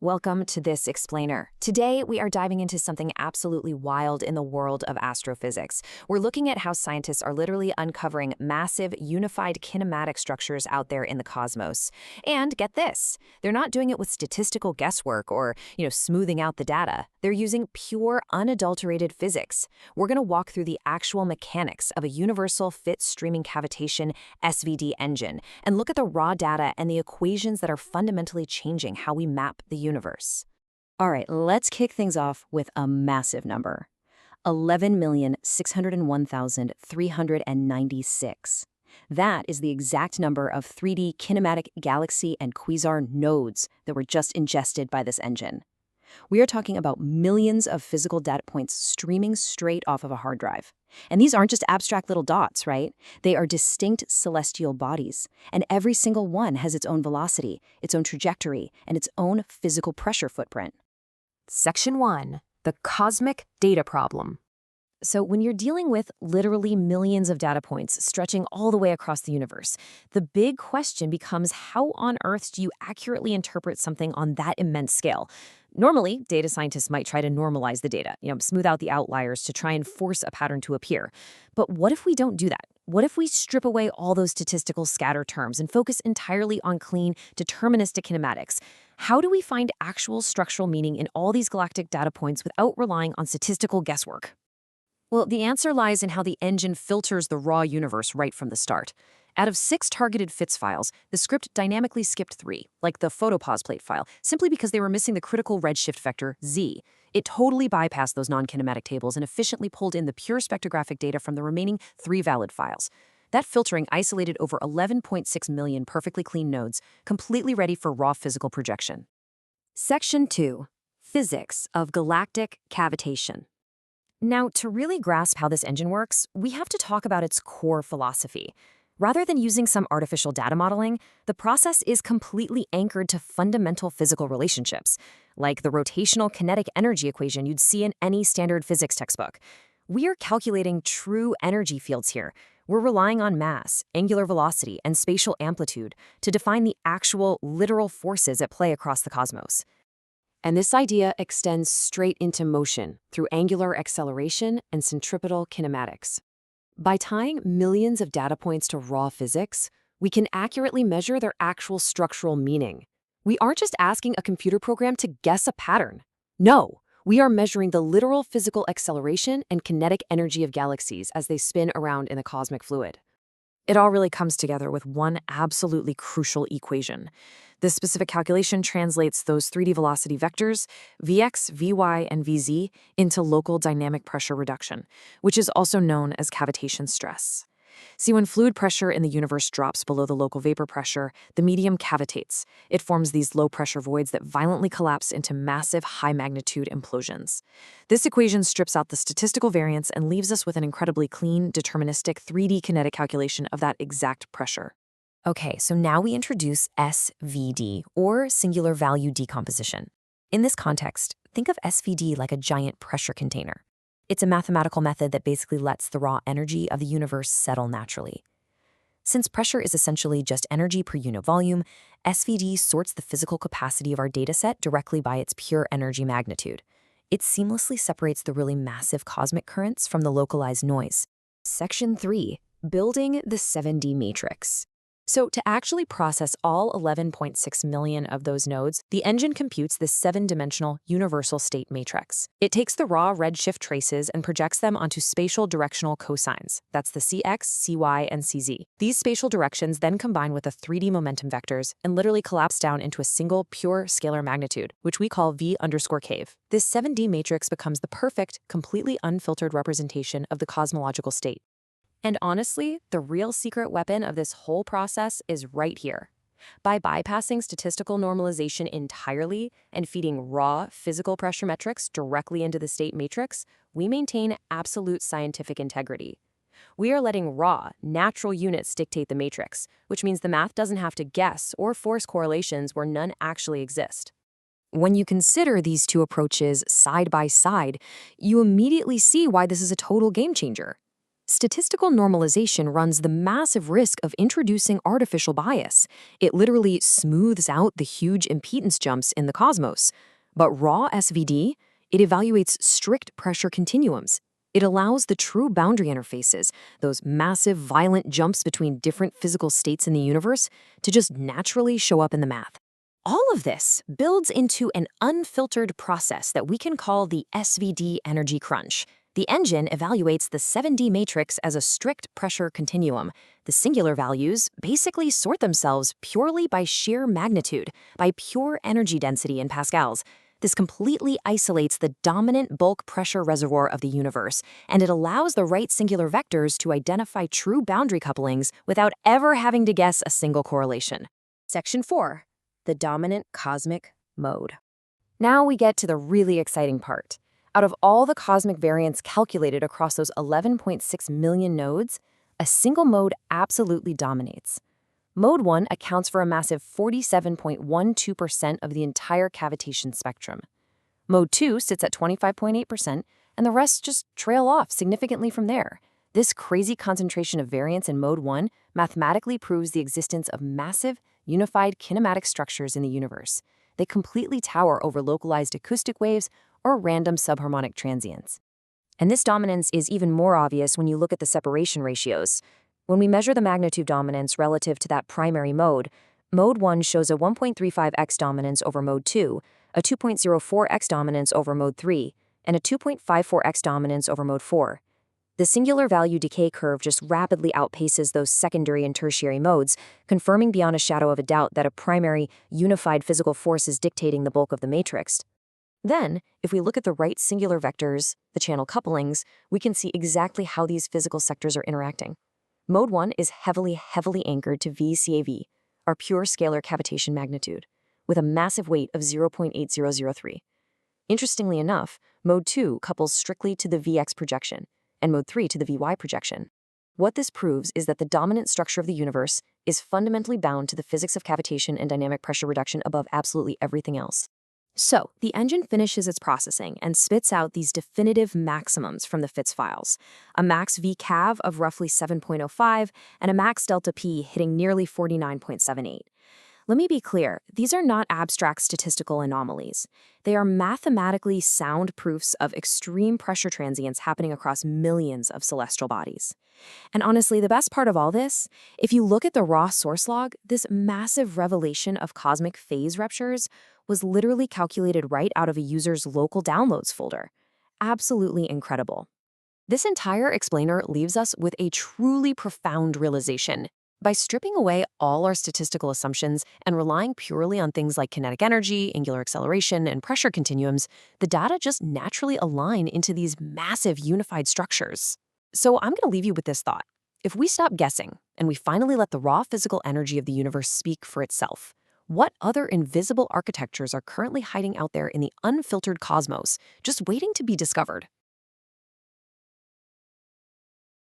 Welcome to this explainer. Today, we are diving into something absolutely wild in the world of astrophysics. We're looking at how scientists are literally uncovering massive, unified kinematic structures out there in the cosmos. And get this, they're not doing it with statistical guesswork or, smoothing out the data. They're using pure, unadulterated physics. We're going to walk through the actual mechanics of a universal fit streaming cavitation (SVD) engine and look at the raw data and the equations that are fundamentally changing how we map the universe. All right, let's kick things off with a massive number. 11,601,396. That is the exact number of 3D kinematic galaxy and quasar nodes that were just ingested by this engine. We are talking about millions of physical data points streaming straight off of a hard drive. And these aren't just abstract little dots, right? They are distinct celestial bodies, and every single one has its own velocity, its own trajectory, and its own physical pressure footprint. Section 1. The Cosmic Data Problem. So when you're dealing with literally millions of data points stretching all the way across the universe, the big question becomes, how on earth do you accurately interpret something on that immense scale? Normally, data scientists might try to normalize the data, smooth out the outliers to try and force a pattern to appear. But what if we don't do that? What if we strip away all those statistical scatter terms and focus entirely on clean, deterministic kinematics? How do we find actual structural meaning in all these galactic data points without relying on statistical guesswork? Well, the answer lies in how the engine filters the raw universe right from the start. Out of 6 targeted FITS files, the script dynamically skipped 3, like the photopause plate file, simply because they were missing the critical redshift vector, z. It totally bypassed those non-kinematic tables and efficiently pulled in the pure spectrographic data from the remaining 3 valid files. That filtering isolated over 11.6 million perfectly clean nodes, completely ready for raw physical projection. Section 2. Physics of galactic cavitation. Now, to really grasp how this engine works, we have to talk about its core philosophy. Rather than using some artificial data modeling, the process is completely anchored to fundamental physical relationships, like the rotational kinetic energy equation you'd see in any standard physics textbook. We are calculating true energy fields here. We're relying on mass, angular velocity, and spatial amplitude to define the actual, literal forces at play across the cosmos. And this idea extends straight into motion through angular acceleration and centripetal kinematics. By tying millions of data points to raw physics, we can accurately measure their actual structural meaning. We aren't just asking a computer program to guess a pattern. No, we are measuring the literal physical acceleration and kinetic energy of galaxies as they spin around in the cosmic fluid. It all really comes together with one absolutely crucial equation. This specific calculation translates those 3D velocity vectors, Vx, Vy, and Vz, into local dynamic pressure reduction, which is also known as cavitation stress. See, when fluid pressure in the universe drops below the local vapor pressure, the medium cavitates. It forms these low-pressure voids that violently collapse into massive, high-magnitude implosions. This equation strips out the statistical variance and leaves us with an incredibly clean, deterministic 3D kinetic calculation of that exact pressure. Okay, so now we introduce SVD, or singular value decomposition. In this context, think of SVD like a giant pressure container. It's a mathematical method that basically lets the raw energy of the universe settle naturally. Since pressure is essentially just energy per unit volume, SVD sorts the physical capacity of our dataset directly by its pure energy magnitude. It seamlessly separates the really massive cosmic currents from the localized noise. Section 3. Building the 7D matrix. So to actually process all 11.6 million of those nodes, the engine computes this 7-dimensional universal state matrix. It takes the raw redshift traces and projects them onto spatial directional cosines. That's the Cx, Cy, and Cz. These spatial directions then combine with the 3D momentum vectors and literally collapse down into a single pure scalar magnitude, which we call V_cave. This 7D matrix becomes the perfect, completely unfiltered representation of the cosmological state. And honestly, the real secret weapon of this whole process is right here. By bypassing statistical normalization entirely and feeding raw physical pressure metrics directly into the state matrix, we maintain absolute scientific integrity. We are letting raw, natural units dictate the matrix, which means the math doesn't have to guess or force correlations where none actually exist. When you consider these two approaches side by side, you immediately see why this is a total game changer. statistical normalization runs the massive risk of introducing artificial bias. It literally smooths out the huge impedance jumps in the cosmos. But raw SVD, it evaluates strict pressure continuums. It allows the true boundary interfaces, those massive, violent jumps between different physical states in the universe, to just naturally show up in the math. All of this builds into an unfiltered process that we can call the SVD energy crunch. The engine evaluates the 7D matrix as a strict pressure continuum. The singular values basically sort themselves purely by sheer magnitude, by pure energy density in pascals. This completely isolates the dominant bulk pressure reservoir of the universe, and it allows the right singular vectors to identify true boundary couplings without ever having to guess a single correlation. Section 4. The dominant cosmic mode. Now we get to the really exciting part. Out of all the cosmic variance calculated across those 11.6 million nodes, a single mode absolutely dominates. Mode 1 accounts for a massive 47.12% of the entire cavitation spectrum. Mode 2 sits at 25.8%, and the rest just trail off significantly from there. This crazy concentration of variance in Mode 1 mathematically proves the existence of massive, unified kinematic structures in the universe. They completely tower over localized acoustic waves or random subharmonic transients. And this dominance is even more obvious when you look at the separation ratios. When we measure the magnitude dominance relative to that primary mode, Mode 1 shows a 1.35x dominance over Mode 2, a 2.04x dominance over Mode 3, and a 2.54x dominance over Mode 4. The singular value decay curve just rapidly outpaces those secondary and tertiary modes, confirming beyond a shadow of a doubt that a primary, unified physical force is dictating the bulk of the matrix. Then, if we look at the right singular vectors, the channel couplings, we can see exactly how these physical sectors are interacting. Mode 1 is heavily anchored to VCAV, our pure scalar cavitation magnitude, with a massive weight of 0.8003. Interestingly enough, Mode 2 couples strictly to the VX projection, and Mode 3 to the VY projection. What this proves is that the dominant structure of the universe is fundamentally bound to the physics of cavitation and dynamic pressure reduction above absolutely everything else. So, the engine finishes its processing and spits out these definitive maximums from the FITS files, a max VCAV of roughly 7.05 and a max delta P hitting nearly 49.78. Let me be clear, these are not abstract statistical anomalies. They are mathematically sound proofs of extreme pressure transients happening across millions of celestial bodies. And honestly, the best part of all this, if you look at the raw source log, this massive revelation of cosmic phase ruptures was literally calculated right out of a user's local downloads folder. Absolutely incredible. This entire explainer leaves us with a truly profound realization. By stripping away all our statistical assumptions and relying purely on things like kinetic energy, angular acceleration, and pressure continuums, the data just naturally align into these massive unified structures. So I'm going to leave you with this thought. If we stop guessing and we finally let the raw physical energy of the universe speak for itself, what other invisible architectures are currently hiding out there in the unfiltered cosmos, just waiting to be discovered?